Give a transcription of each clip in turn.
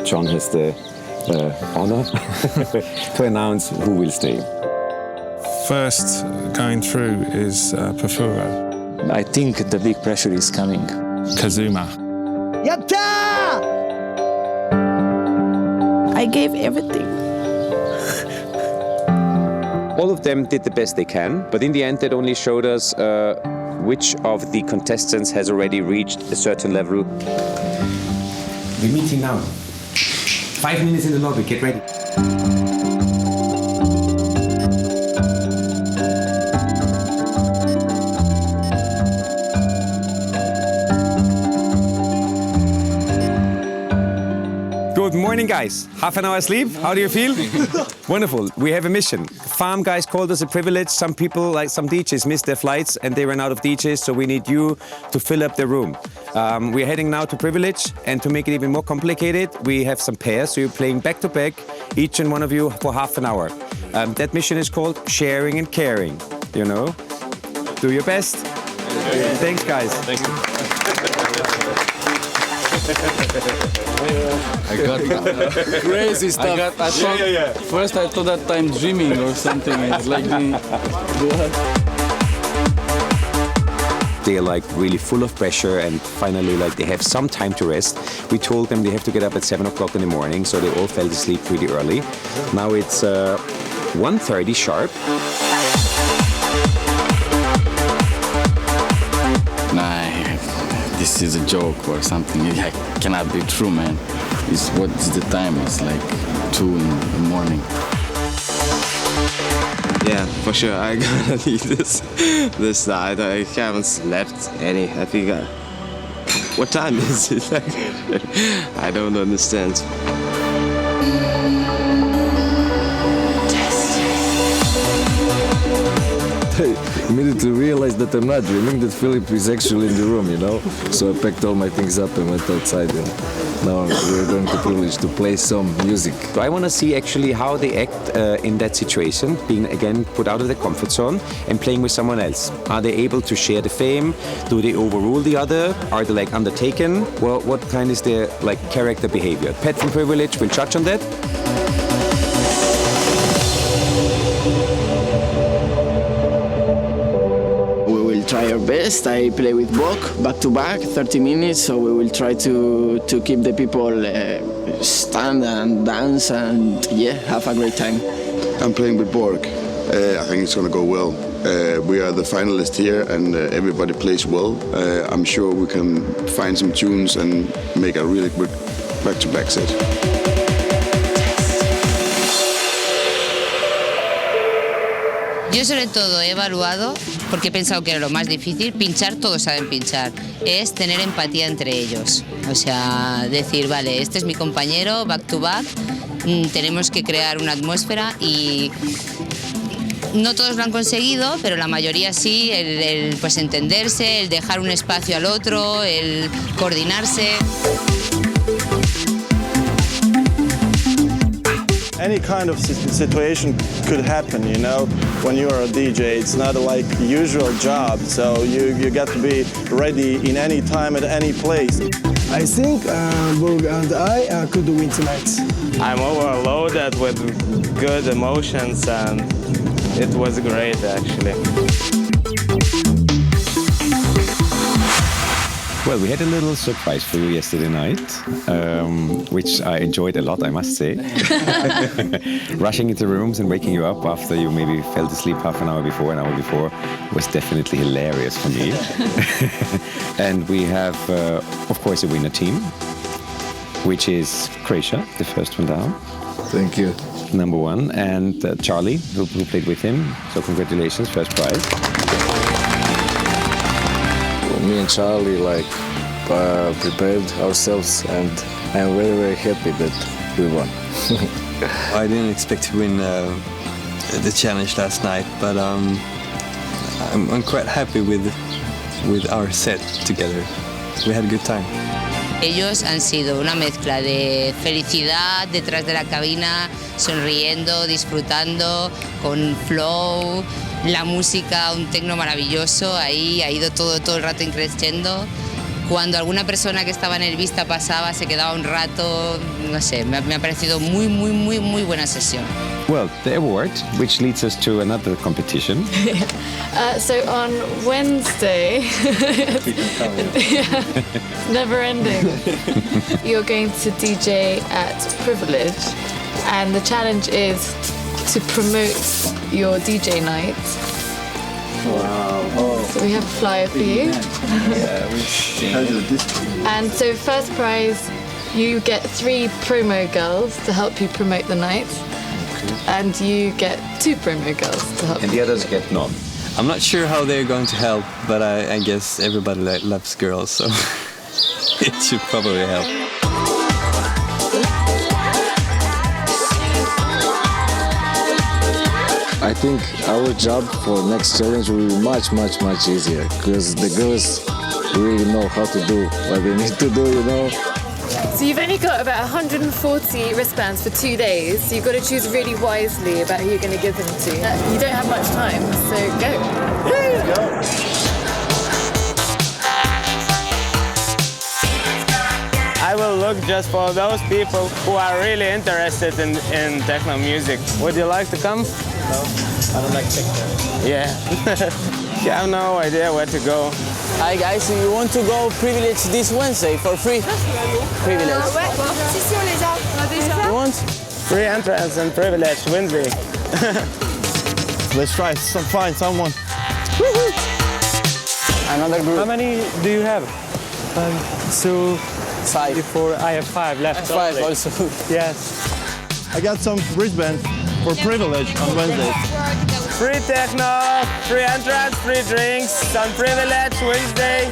John has the honor to announce who will stay. First going through is Perfuro. I think the big pressure is coming. Kazuma. Yatta! I gave everything. All of them did the best they can, but in the end that only showed us which of the contestants has already reached a certain level. We're meeting now. 5 minutes in the lobby, get ready. Good morning, guys. Half an hour sleep. How do you feel? Wonderful. We have a mission. Farm guys called us a privilege. Some people, like some DJs, missed their flights and they ran out of DJs, so we need you to fill up the room. We're heading now to Privilege, and to make it even more complicated, we have some pairs, so you're playing back to back, each and one of you for half an hour. That mission is called Sharing and Caring, you know? Do your best. Thanks, guys. Thank you. I got crazy stuff. First I thought that I'm dreaming or something. It's like me. They are like really full of pressure, and finally like they have some time to rest. We told them they have to get up at 7 o'clock in the morning, so they all fell asleep pretty early. Now it's 1:30 sharp. Nah, this is a joke or something. It cannot be true, man. What is the time? It's like 2 in the morning. Yeah, for sure. I gotta need this night. I haven't slept any. I think. What time is it? I don't understand. I immediately realized that I'm not dreaming, that Philip is actually in the room, you know? So I packed all my things up and went outside, and now we're going to Privilege to play some music. So I want to see actually how they act in that situation, being again put out of their comfort zone and playing with someone else. Are they able to share the fame? Do they overrule the other? Are they like undertaken? Well, what kind is their like character behavior? Pat from Privilege will judge on that. Try our best. I play with Bok back to back, 30 minutes, so we will try to keep the people stand and dance and yeah, have a great time. I'm playing with Borg. I think it's going to go well. We are the finalists here and everybody plays well. I'm sure we can find some tunes and make a really good back-to-back set. Yo sobre todo he evaluado, porque he pensado que era lo más difícil, pinchar, todos saben pinchar, es tener empatía entre ellos. O sea, decir, vale, este es mi compañero, back to back, tenemos que crear una atmósfera y no todos lo han conseguido, pero la mayoría sí, el pues entenderse, el dejar un espacio al otro, el coordinarse. Any kind of situation could happen, you know, when you are a DJ. It's not like usual job, so you got to be ready in any time at any place. I think Borg and I could win tonight. I'm overloaded with good emotions and it was great actually. Well, we had a little surprise for you yesterday night, which I enjoyed a lot, I must say. Rushing into rooms and waking you up after you maybe fell asleep half an hour before was definitely hilarious for me. And we have, of course, a winner team, which is Croatia, the first one down. Thank you. Number one, and Charlie, who played with him. So congratulations, first prize. Me and Charlie prepared ourselves, and I'm very, very happy that we won. I didn't expect to win the challenge last night, but I'm quite happy with our set together. We had a good time. Ellos han sido una mezcla de felicidad detrás de la cabina, sonriendo, disfrutando, con flow, la música, un tecno maravilloso, ahí ha ido todo el rato increciendo cuando alguna persona que estaba nerviosa pasaba, se quedaba un rato, no sé, me ha parecido muy buena sesión. Well, the award, which leads us to another competition. So on Wednesday, never ending, you're going to DJ at Privilege, and the challenge is to promote your DJ night. Wow. So we have a flyer for you. And so first prize, you get 3 promo girls to help you promote the night. And you get 2 promo girls to help. And the others get none. I'm not sure how they're going to help, but I guess everybody loves girls, so it should probably help. I think our job for next challenge will be much easier because the girls really know how to do what they need to do, you know. So you've only got about 140 wristbands for 2 days, so you've got to choose really wisely about who you're going to give them to. You don't have much time, so go. I will look just for those people who are really interested in techno music. Would you like to come? No, I don't like techno. Yeah. You have no idea where to go. Hi guys, you want to go Privilege this Wednesday for free? Privilege. You want? Free entrance and Privilege Wednesday. Let's try find someone. Another group. How many do you have? 2, 5. 4. I have 5 left. 5 only. also. Yes. I got some wristbands for Privilege on Wednesday. Free techno, free entrance, free drinks on Privilege Wednesday.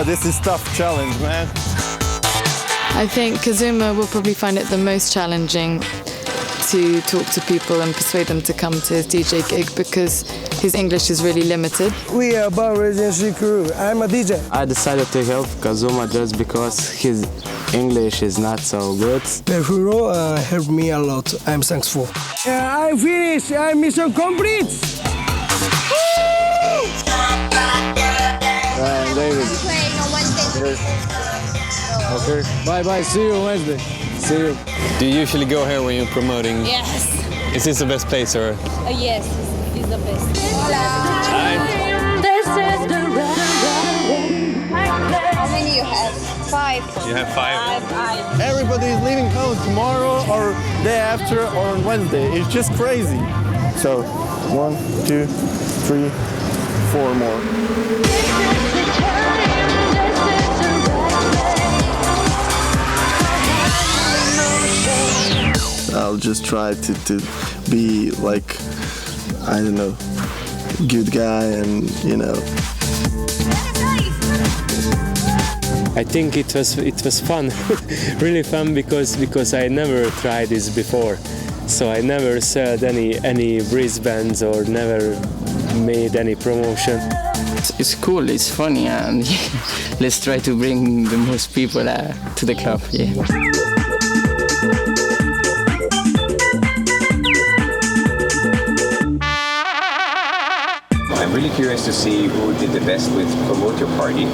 This is tough challenge, man. I think Kazuma will probably find it the most challenging to talk to people and persuade them to come to his DJ gig because his English is really limited. We are about Residency crew. I'm a DJ. I decided to help Kazuma just because his English is not so good. Perfuro helped me a lot. I'm thankful. I finished. I'm mission complete. David. Okay. Bye. See you Wednesday. See you. Do you usually go here when you're promoting? Yes. Is this the best place or? Yes, it's the best. Hi. This is the How many you have? 5. You have 5. Everybody is leaving home tomorrow or day after or on Wednesday. It's just crazy. So 1, 2, 3, 4 more. I'll just try to be like, I don't know, good guy and, you know. I think it was fun, really fun because I never tried this before. So I never sold any wristbands or never made any promotion. It's cool, it's funny, and let's try to bring the most people to the club. Yeah. I'm really curious to see who did the best with Promote Your Party.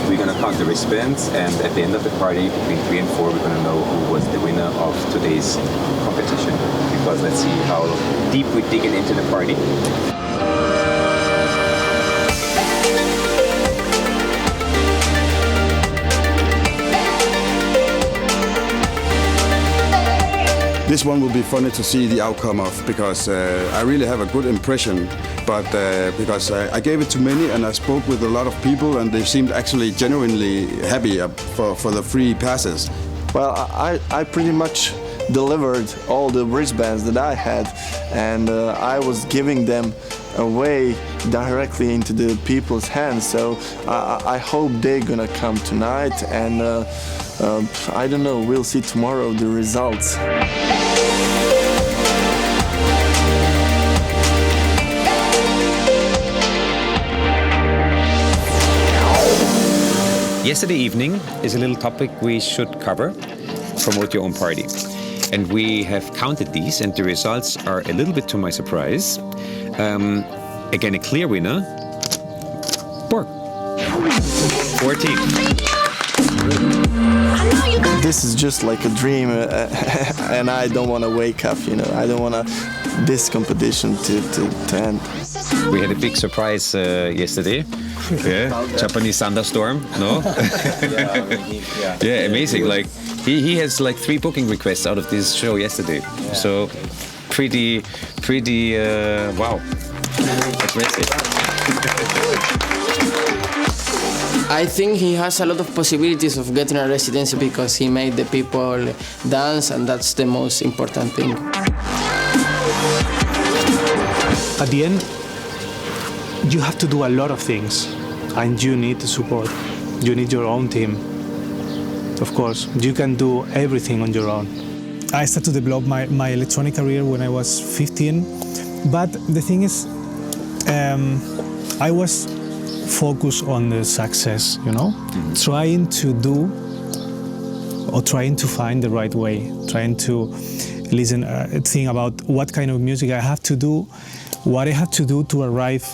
We're going to count the wristbands, and at the end of the party, between 3 and 4, we're going to know who was the winner of today's competition. Because let's see how deep we dig it into the party. This one will be funny to see the outcome of because I really have a good impression, but because I gave it to many and I spoke with a lot of people and they seemed actually genuinely happy for the free passes. Well, I pretty much delivered all the wristbands that I had, and I was giving them away directly into the people's hands, so I hope they're gonna come tonight, and I don't know, we'll see tomorrow the results. Yesterday evening is a little topic we should cover, promote your own party. And we have counted these, and the results are a little bit to my surprise. Again, a clear winner, Borg. 14. This is just like a dream, and I don't want to wake up, you know. I don't want this competition to end. We had a big surprise yesterday. Yeah, Japanese thunderstorm, no? Yeah, amazing. Like he has like 3 booking requests out of this show yesterday. So pretty wow. Aggressive. I think he has a lot of possibilities of getting a residency because he made the people dance, and that's the most important thing. At the end, you have to do a lot of things, and you need support. You need your own team. Of course, you can do everything on your own. I started to develop my electronic career when I was 15, but the thing is, I was focused on the success, you know, trying to do or trying to find the right way, trying to listen, think about what kind of music I have to do, what I have to do to arrive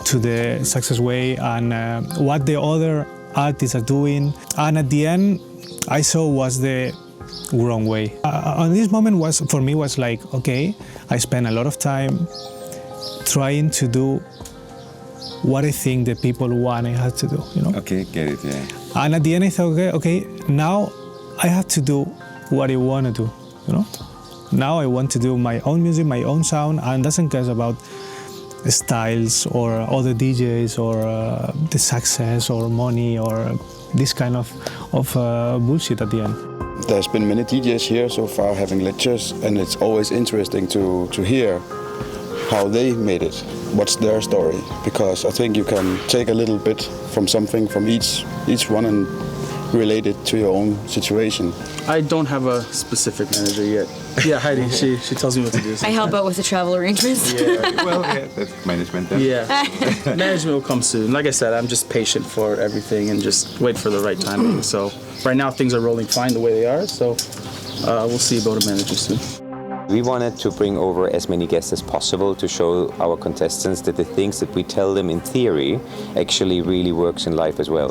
to the success way, and what the other artists are doing. And at the end, I saw was the wrong way. On this moment was for me was like, okay, I spent a lot of time trying to do what I think the people want I have to do, you know? Okay, get it, yeah. And at the end I thought, okay, now I have to do what I want to do, you know? Now I want to do my own music, my own sound, and doesn't care about styles or other DJs or the success or money or this kind of bullshit at the end. There's been many DJs here so far having lectures, and it's always interesting to hear how they made it, what's their story, because I think you can take a little bit from something from each one and relate it to your own situation. I don't have a specific manager yet. Yeah, Heidi, she tells me what to do. I help out with the travel arrangements. Yeah, well, yeah, that's management then. Yeah, management will come soon. Like I said, I'm just patient for everything and just wait for the right timing. So right now things are rolling fine the way they are, so we'll see about a manager soon. We wanted to bring over as many guests as possible to show our contestants that the things that we tell them in theory actually really works in life as well.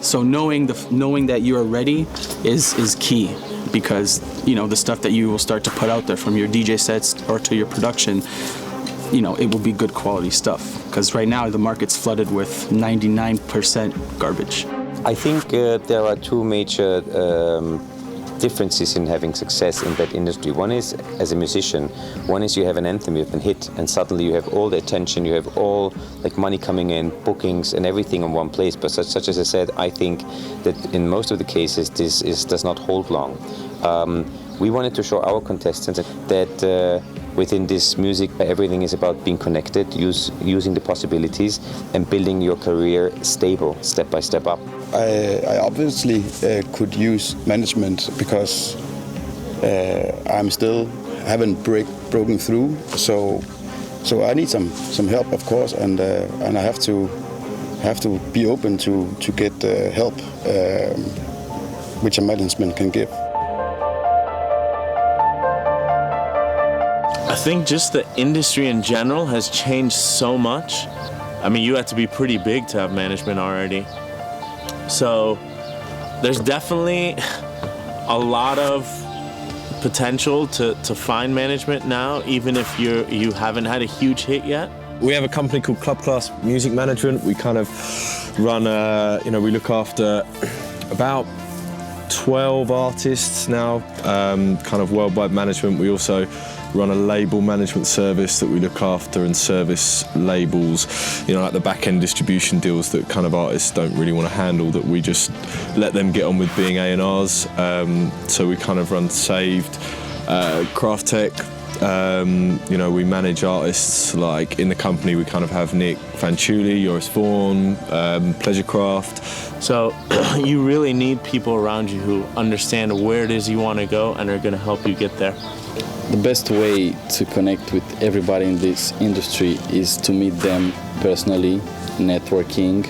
So knowing that you are ready is key, because you know the stuff that you will start to put out there from your DJ sets or to your production, you know, it will be good quality stuff. Because right now the market's flooded with 99% garbage. I think there are 2 major differences in having success in that industry. One is, as a musician, one is you have an anthem, you have been hit, and suddenly you have all the attention, you have all like money coming in, bookings and everything in one place. But such as I said, I think that in most of the cases this does not hold long. We wanted to show our contestants that within this music, everything is about being connected, using the possibilities and building your career stable, step by step up. I obviously could use management because I'm still haven't broken through, so I need some help, of course, and I have to be open to get help which a management can give. I think just the industry in general has changed so much. I mean, you have to be pretty big to have management already. So there's definitely a lot of potential to find management now, even if you haven't had a huge hit yet. We have a company called Club Class Music Management. We kind of run, we look after about 12 artists now, kind of worldwide management. We also run a label management service that we look after and service labels, like the back-end distribution deals that kind of artists don't really want to handle, that we just let them get on with being A&Rs. So we kind of run Saved, Craft Tech. We manage artists, like in the company we kind of have Nick Fanciulli, Joris Vaughan, Pleasurecraft. So you really need people around you who understand where it is you want to go and are going to help you get there. The best way to connect with everybody in this industry is to meet them personally, networking.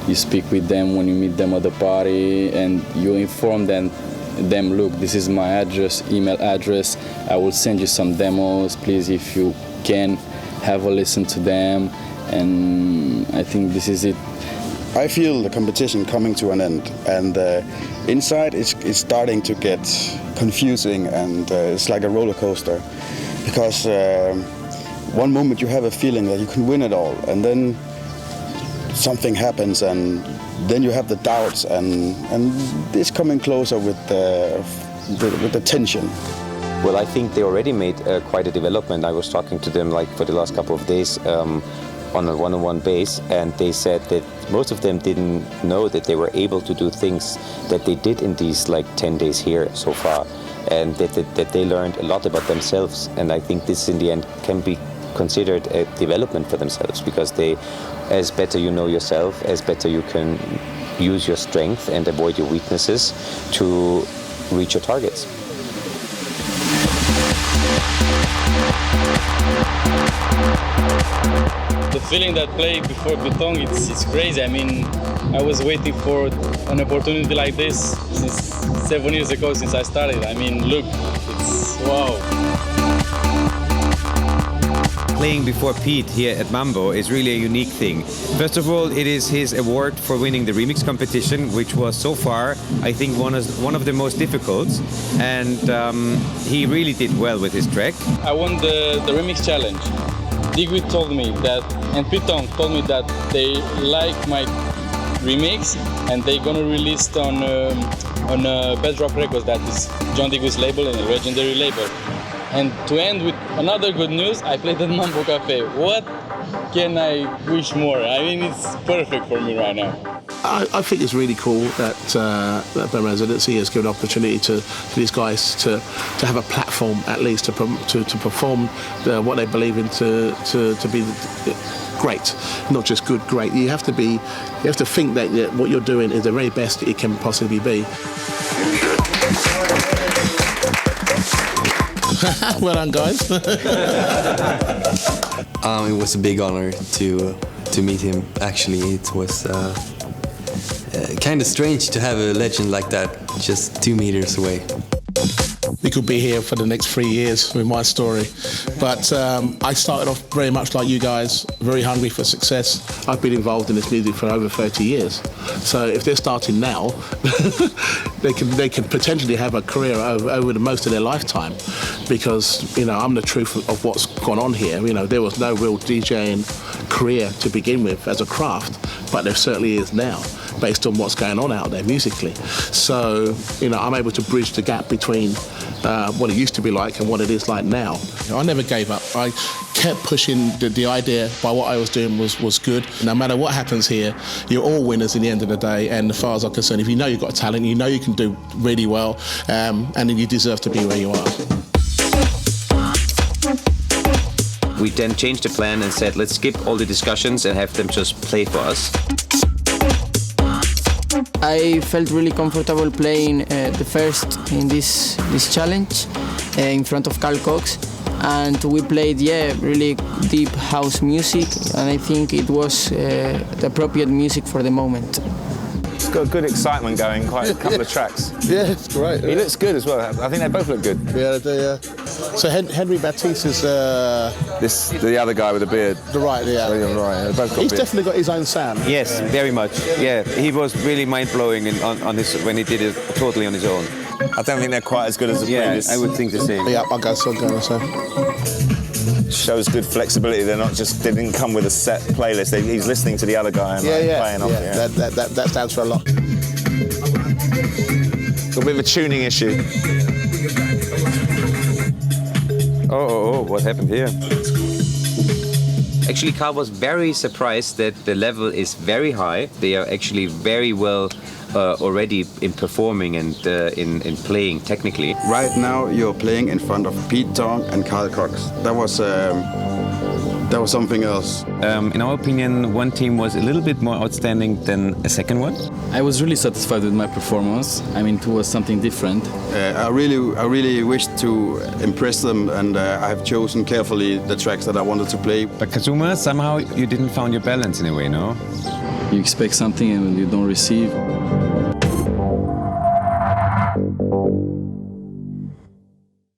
You speak with them when you meet them at the party and you inform them, look, this is my address, email address, I will send you some demos, please, if you can, have a listen to them. And I think this is it. I feel the competition coming to an end, and inside it's starting to get confusing, and it's like a roller coaster, because one moment you have a feeling that you can win it all, and then something happens, and then you have the doubts, and it's coming closer with the tension. Well, I think they already made quite a development. I was talking to them like for the last couple of days on a one-on-one base, and they said that most of them didn't know that they were able to do things that they did in these like 10 days here so far, and that they learned a lot about themselves. And I think this in the end can be considered a development for themselves, because as better you know yourself, as better you can use your strength and avoid your weaknesses to reach your targets. The feeling that playing before Butong, it's crazy. I mean, I was waiting for an opportunity like this since 7 years ago, since I started. I mean, look, it's wow. Playing before Pete here at Mambo is really a unique thing. First of all, it is his award for winning the remix competition, which was so far, I think, one of the most difficult, and he really did well with his track. I won the remix challenge. Digwit told me that, and Pitong told me that they like my remix, and they're gonna release it on Bedrock Records, that is John Digwit's label and a legendary label. And to end with another good news, I played at Mambo Cafe. What can I wish more? I mean, it's perfect for me right now. I think it's really cool that that Residency has given opportunity to these guys to have a platform, at least to perform what they believe in to be great, not just good, great. You have to think that what you're doing is the very best it can possibly be. Well done, guys. It was a big honor to meet him. Actually, it was kind of strange to have a legend like that just 2 meters away. We could be here for the next 3 years with my story. But I started off very much like you guys, very hungry for success. I've been involved in this music for over 30 years. So if they're starting now, they can potentially have a career over the most of their lifetime. Because, you know, I'm the truth of what's gone on here. You know, there was no real DJing career to begin with as a craft, but there certainly is now, based on what's going on out there musically. So, you know, I'm able to bridge the gap between what it used to be like and what it is like now. I never gave up. I kept pushing the idea by what I was doing was good. No matter what happens here, you're all winners in the end of the day. And as far as I'm concerned, if you know you've got talent, you know you can do really well, and then you deserve to be where you are. We then changed the plan and said, let's skip all the discussions and have them just play for us. I felt really comfortable playing the first in this challenge in front of Carl Cox, and we played really deep house music, and I think it was the appropriate music for the moment. It's got good excitement going, quite a couple of tracks. Yeah, it's great. He looks good as well. I think they both look good. Yeah, they do, yeah. So Henry Baptiste is... the other guy with the beard. Right, yeah. Right, they both got He's beard. definitely got his own sound. Yes, very much. Yeah, he was really mind-blowing on his when he did it totally on his own. I don't think they're quite as good as the previous. I would think the same. Yeah, I'll go so. Shows good flexibility. They didn't come with a set playlist. He's listening to the other guy and playing off it. Yeah. That stands for a lot. Got a bit of a tuning issue. Oh, what happened here? Actually, Carl was very surprised that the level is very high. They are actually very well already in performing and in playing technically. Right now you're playing in front of Pete Tong and Carl Cox. That was something else. In our opinion, one team was a little bit more outstanding than a second one. I was really satisfied with my performance. I mean, it was something different. I really wished to impress them, and I have chosen carefully the tracks that I wanted to play. But Kazuma, somehow you didn't find your balance in a way, no? You expect something and you don't receive.